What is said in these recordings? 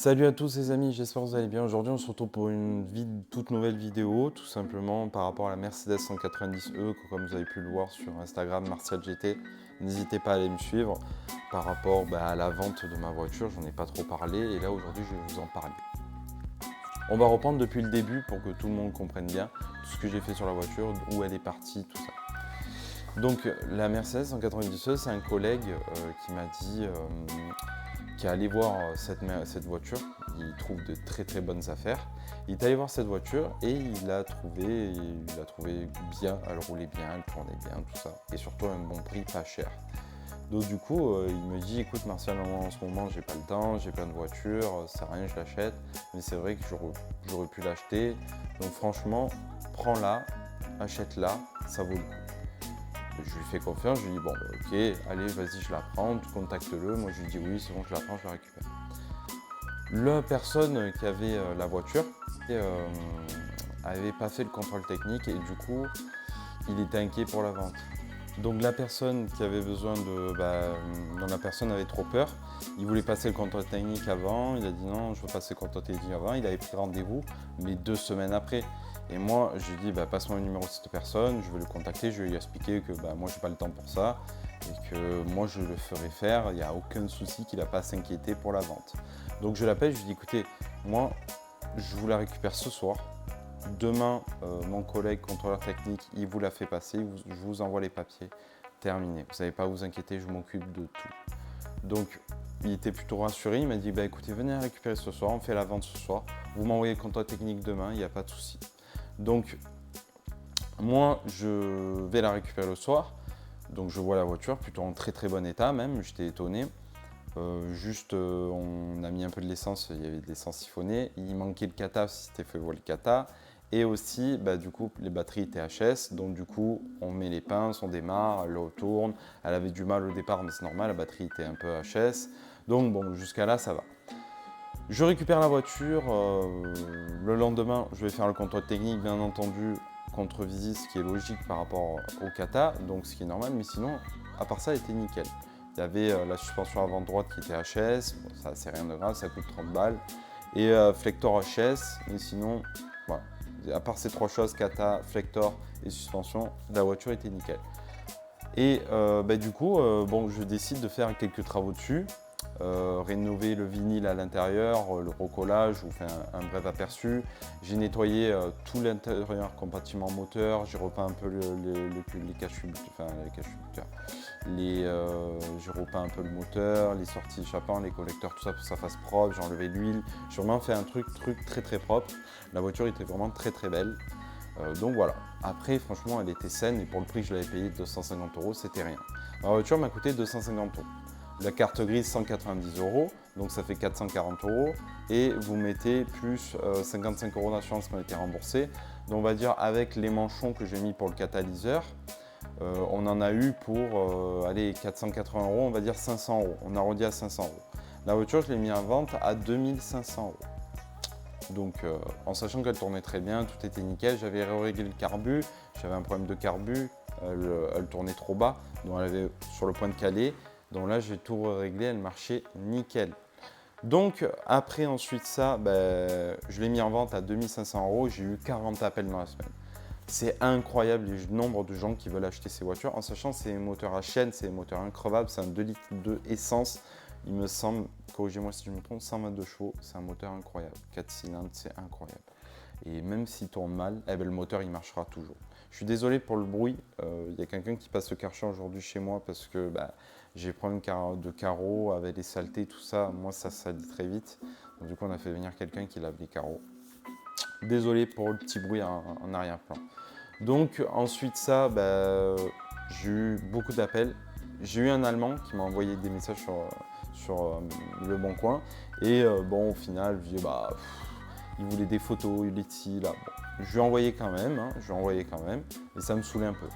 Salut à tous les amis, j'espère que vous allez bien. Aujourd'hui on se retrouve pour une toute nouvelle vidéo, tout simplement par rapport à la Mercedes 190E, comme vous avez pu le voir sur Instagram, Martial GT. N'hésitez pas à aller me suivre par rapport à la vente de ma voiture, j'en ai pas trop parlé et là aujourd'hui je vais vous en parler. On va reprendre depuis le début pour que tout le monde comprenne bien tout ce que j'ai fait sur la voiture, où elle est partie, tout ça. Donc la Mercedes 190E, c'est un collègue qui m'a dit qui est allé voir cette voiture. Il trouve de très très bonnes affaires. Il est allé voir cette voiture et il l'a trouvé bien, elle roulait bien, elle tournait bien, tout ça. Et surtout un bon prix, pas cher. Donc du coup, il me dit, écoute Martial, en ce moment j'ai pas le temps, j'ai plein de voitures, ça sert à rien, je l'achète. Mais c'est vrai que j'aurais pu l'acheter. Donc franchement, prends-la, achète-la, ça vaut le coup. Je lui fais confiance, je lui dis bon ok, allez vas-y je la prends, contacte-le. Moi je lui dis oui c'est bon je la prends, je la récupère. La personne qui avait la voiture avait pas fait le contrôle technique et du coup il était inquiet pour la vente. Donc la personne qui avait besoin dont la personne avait trop peur, il voulait passer le contrôle technique avant, il a dit non je veux passer le contrôle technique avant, il avait pris rendez-vous mais 2 semaines après. Et moi je lui dis passe-moi le numéro de cette personne, je vais le contacter, je vais lui expliquer que moi j'ai pas le temps pour ça et que moi je le ferai faire, il n'y a aucun souci qu'il n'a pas à s'inquiéter pour la vente. Donc je l'appelle, je lui dis écoutez, moi je vous la récupère ce soir. Demain, mon collègue contrôleur technique, il vous la fait passer, je vous envoie les papiers, terminé. Vous n'avez pas à vous inquiéter, je m'occupe de tout. Donc, il était plutôt rassuré, il m'a dit, écoutez, venez la récupérer ce soir, on fait la vente ce soir, vous m'envoyez le contrôle technique demain, il n'y a pas de souci. Donc, moi, je vais la récupérer le soir, donc je vois la voiture, plutôt en très très bon état même, j'étais étonné. On a mis un peu de l'essence, il y avait de l'essence siphonnée, il manquait le kata si c'était fait voler le kata. Et aussi, du coup, les batteries étaient HS, donc du coup, on met les pinces, on démarre, elle retourne. Elle avait du mal au départ, mais c'est normal, la batterie était un peu HS. Donc bon, jusqu'à là, ça va. Je récupère la voiture. Le lendemain, je vais faire le contrôle technique, bien entendu, contre-visite, ce qui est logique par rapport au kata, donc ce qui est normal. Mais sinon, à part ça, elle était nickel. Il y avait la suspension avant droite qui était HS, bon, ça c'est rien de grave, ça coûte 30 balles. Et Flector HS, mais sinon, voilà. À part ces trois choses, kata, Flector et suspension, la voiture était nickel. Et du coup, je décide de faire quelques travaux dessus. Rénover le vinyle à l'intérieur, le recollage, je vous fais un bref aperçu. J'ai nettoyé tout l'intérieur compartiment moteur, j'ai repeint un peu les cache-buteurs, j'ai repeint un peu le moteur, les sorties échappants, les collecteurs, tout ça pour que ça fasse propre, j'ai enlevé l'huile, j'ai vraiment fait un truc très très propre. La voiture était vraiment très très belle. Donc voilà, après franchement elle était saine et pour le prix que je l'avais payé 250 €, c'était rien. Ma voiture m'a coûté 250 €. La carte grise 190 €, donc ça fait 440 € et vous mettez plus 55 € d'assurance qui ont été remboursés. Donc on va dire avec les manchons que j'ai mis pour le catalyseur, on en a eu pour 480 €, on va dire 500 €. On arrondit à 500 €. La voiture je l'ai mis en vente à 2500 €. Donc en sachant qu'elle tournait très bien, tout était nickel, j'avais réglé le carbu, j'avais un problème de carbu, elle tournait trop bas, donc elle avait sur le point de caler. Donc là j'ai tout réglé, elle marchait nickel. Donc après ensuite ça, je l'ai mis en vente à 2500 €, j'ai eu 40 appels dans la semaine. C'est incroyable le nombre de gens qui veulent acheter ces voitures, en sachant que c'est des moteurs à chaîne, c'est des moteurs increvables, c'est un 2 litres de essence. Il me semble, corrigez-moi si je me trompe, 122 chevaux, c'est un moteur incroyable. 4 cylindres, c'est incroyable. Et même s'il tourne mal, le moteur il marchera toujours. Je suis désolé pour le bruit, il y a quelqu'un qui passe le Karcher aujourd'hui chez moi parce que j'ai problème de carreaux avec les saletés, tout ça. Moi ça salit très vite. Donc, du coup on a fait venir quelqu'un qui lave les carreaux. Désolé pour le petit bruit en arrière-plan. Donc ensuite ça, j'ai eu beaucoup d'appels. J'ai eu un Allemand qui m'a envoyé des messages sur le Bon Coin. Et au final, je dis, il voulait des photos, il est ici, là. Bon, je lui ai envoyé quand même, et ça me saoulait un peu.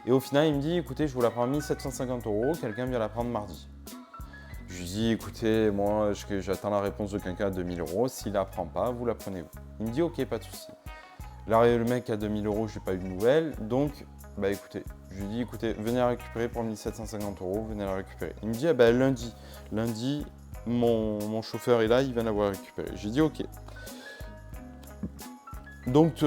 Et au final, il me dit, écoutez, je vous la prends à 1750 €, quelqu'un vient la prendre mardi. Je lui dis, écoutez, moi, j'attends la réponse de quelqu'un à 2000 €, s'il la prend pas, vous la prenez vous. Il me dit, ok, pas de souci. Là, le mec à 2000 €, je n'ai pas eu de nouvelles, donc, écoutez, je lui dis, écoutez, venez la récupérer pour 1750 €, venez la récupérer. Il me dit, lundi. Lundi, mon chauffeur est là, il vient l'avoir récupéré. J'ai dit ok. Donc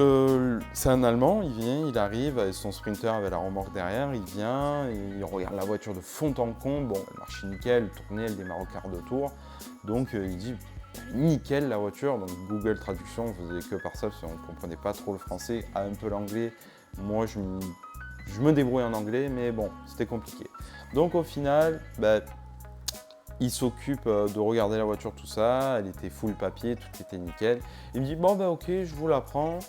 c'est un Allemand, il vient, il arrive avec son Sprinter avec la remorque derrière, il vient, il regarde la voiture de fond en comble, bon elle marchait nickel, elle tournait, elle démarre au quart de tour, donc il dit nickel la voiture, donc Google Traduction, on faisait que par ça parce qu'on ne comprenait pas trop le français, un peu l'anglais, moi je me débrouille en anglais, mais bon c'était compliqué. Donc au final, il s'occupe de regarder la voiture, tout ça, elle était full papier, tout était nickel. Il me dit bon ok, je vous la prends,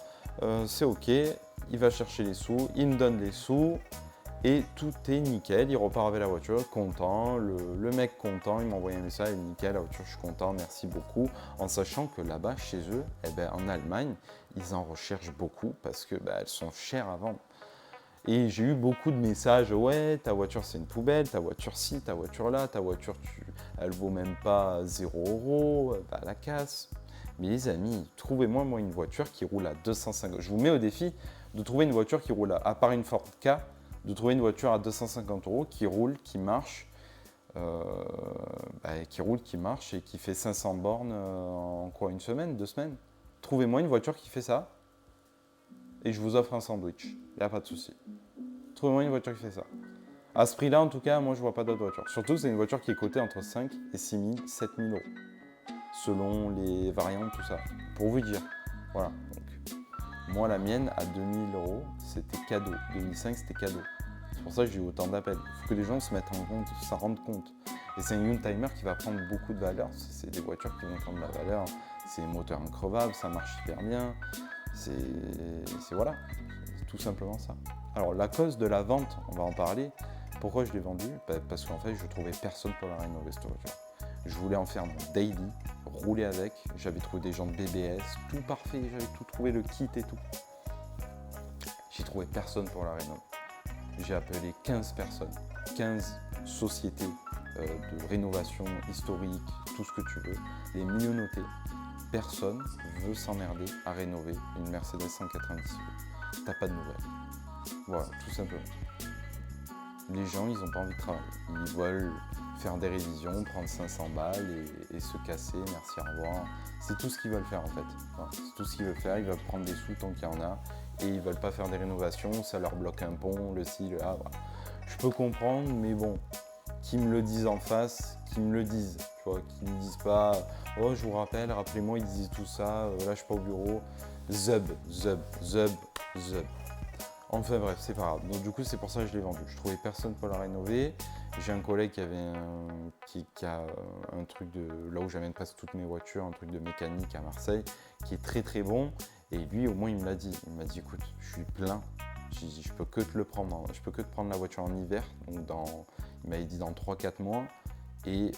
c'est ok. Il va chercher les sous, il me donne les sous et tout est nickel. Il repart avec la voiture, content, le mec content, il m'a envoyé un message, nickel, la voiture, je suis content, merci beaucoup. En sachant que là-bas, chez eux, en Allemagne, ils en recherchent beaucoup parce que elles sont chères à vendre. Et j'ai eu beaucoup de messages, ouais, ta voiture c'est une poubelle, ta voiture ci, ta voiture là, ta voiture elle vaut même pas 0 €, elle va à la casse. Mais les amis, trouvez-moi une voiture qui roule à 250. Je vous mets au défi de trouver une voiture qui roule, à part une Ford K, de trouver une voiture à 250 € qui roule, qui marche, qui marche et qui fait 500 bornes en quoi, une semaine, 2 semaines. Trouvez-moi une voiture qui fait ça et je vous offre un sandwich, il n'y a pas de souci. Trouvez-moi une voiture qui fait ça. À ce prix-là, en tout cas, moi, je ne vois pas d'autre voiture. Surtout, c'est une voiture qui est cotée entre 5 et 6 000, 7 000 €, selon les variantes, tout ça. Pour vous dire. Voilà. Donc, moi, la mienne, à 2 000 €, c'était cadeau. 2005, c'était cadeau. C'est pour ça que j'ai eu autant d'appels. Il faut que les gens se mettent en compte, s'en rendent compte. Et c'est un Youngtimer qui va prendre beaucoup de valeur. C'est des voitures qui vont prendre de la valeur. C'est un moteur increvable, ça marche super bien. C'est voilà, c'est tout simplement ça. Alors la cause de la vente, on va en parler. Pourquoi je l'ai vendue? Parce qu'en fait je trouvais personne pour la rénover cette voiture. Je voulais en faire mon daily, rouler avec. J'avais trouvé des jantes BBS, tout parfait, j'avais tout trouvé, le kit et tout. J'ai trouvé personne pour la rénover. J'ai appelé 15 personnes, 15 sociétés de rénovation historique, tout ce que tu veux, les mieux notés. Personne veut s'emmerder à rénover une Mercedes 190 €. T'as pas de nouvelles. Voilà, tout simplement. Les gens, ils n'ont pas envie de travailler. Ils veulent faire des révisions, prendre 500 balles et se casser, merci, au revoir. C'est tout ce qu'ils veulent faire en fait. Voilà, c'est tout ce qu'ils veulent faire. Ils veulent prendre des sous tant qu'il y en a et ils veulent pas faire des rénovations. Ça leur bloque un pont, le ci, le là. Voilà. Je peux comprendre, mais bon, qu'ils me le disent en face, qu'ils me le disent. Tu vois, qu'ils ne me disent pas « Oh, je vous rappelle, rappelez-moi, ils disent tout ça, là je suis pas au bureau. » Zub. Enfin bref, c'est pas grave. Donc du coup, c'est pour ça que je l'ai vendu. Je trouvais personne pour la rénover. J'ai un collègue qui a un truc de là où j'amène presque toutes mes voitures, un truc de mécanique à Marseille, qui est très très bon. Et lui, au moins, il me l'a dit. Il m'a dit, écoute, je suis plein. J'ai dit, je peux que te le prendre. Je peux que te prendre la voiture en hiver. Donc il m'avait dit dans 3-4 mois. Et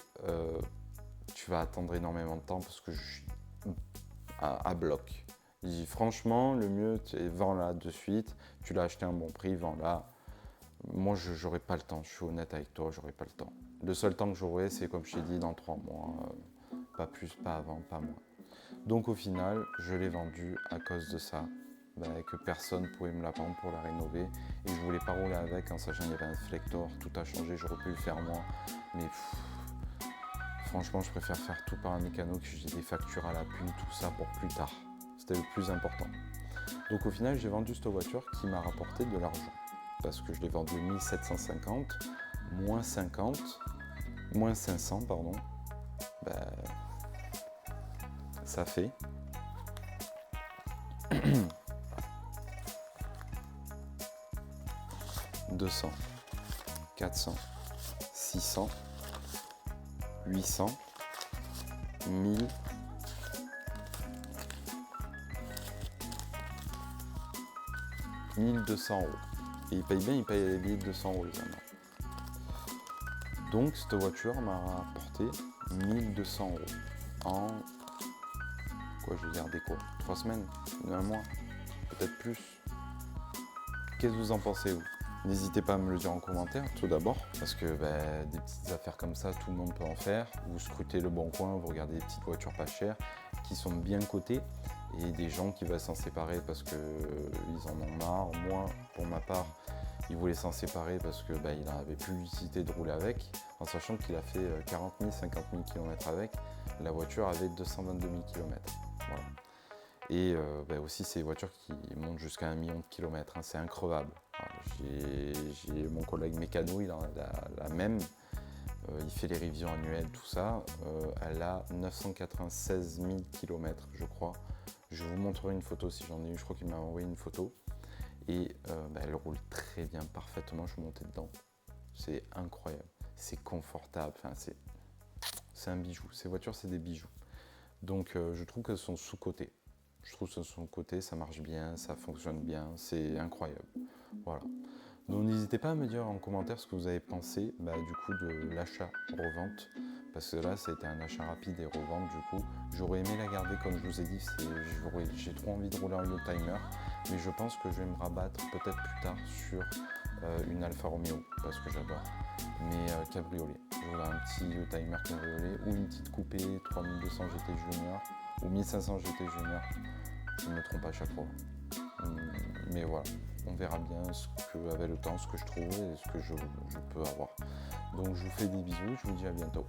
tu vas attendre énormément de temps parce que je suis à bloc. Il dit franchement, le mieux, c'est vends-la de suite. Tu l'as acheté à un bon prix, vends-la. Moi, je n'aurai pas le temps. Je suis honnête avec toi, j'aurai pas le temps. Le seul temps que j'aurai, c'est comme je t'ai dit, dans 3 mois. Pas plus, pas avant, pas moins. Donc au final, je l'ai vendue à cause de ça. Que personne ne pouvait me la vendre pour la rénover. Et je voulais pas rouler avec en sachant qu'il y avait un Flector. Tout a changé, j'aurais pu le faire moi. Mais franchement, je préfère faire tout par un mécano que j'ai des factures à l'appui, tout ça pour plus tard. C'était le plus important. Donc au final, j'ai vendu cette voiture qui m'a rapporté de l'argent. Parce que je l'ai vendue 1750, moins 50, moins 500, pardon. Ça fait 200, 400, 600, 800, 1000, 1200 €. Et il paye bien, il paye les billets de 200 € les Allemands. Donc cette voiture m'a rapporté 1200 € en quoi, je vais garder quoi, 3 semaines, 1 mois, peut-être plus. Qu'est-ce que vous en pensez, vous? N'hésitez pas à me le dire en commentaire, tout d'abord, parce que des petites affaires comme ça, tout le monde peut en faire. Vous scrutez le bon coin, vous regardez des petites voitures pas chères, qui sont bien cotées, et des gens qui veulent s'en séparer parce qu'ils en ont marre. Moi, pour ma part, Il voulait s'en séparer parce que il n'avait plus l'utilité de rouler avec, en sachant qu'il a fait 40 000, 50 000 km avec. La voiture avait 222 000 km. Voilà. Et aussi, c'est des voitures qui montent jusqu'à 1 million de kilomètres. Hein, c'est increvable. J'ai mon collègue mécano, il en a la même. Il fait les révisions annuelles, tout ça. Elle a 996 000 km, je crois. Je vous montrerai une photo si j'en ai eu. Je crois qu'il m'a envoyé une photo. Et elle roule très bien, parfaitement. Je suis monté dedans. C'est incroyable. C'est confortable. Enfin, c'est un bijou. Ces voitures, c'est des bijoux. Donc, je trouve qu'elles sont sous-cotées. Je trouve que son côté, ça marche bien, ça fonctionne bien, c'est incroyable. Voilà. Donc n'hésitez pas à me dire en commentaire ce que vous avez pensé du coup de l'achat-revente. Parce que là, ça a été un achat rapide et revente du coup. J'aurais aimé la garder comme je vous ai dit, j'ai trop envie de rouler en Yoldtimer. Mais je pense que je vais me rabattre peut-être plus tard sur une Alfa Romeo, parce que j'adore. Mais cabriolet. J'aurai un petit Yoldtimer cabriolet ou une petite coupée 3200 GT Junior ou 1500 GT Junior. Je ne me trompe à chaque fois. Mais voilà, on verra bien avec le temps, ce que je trouve et ce que je peux avoir. Donc je vous fais des bisous, je vous dis à bientôt.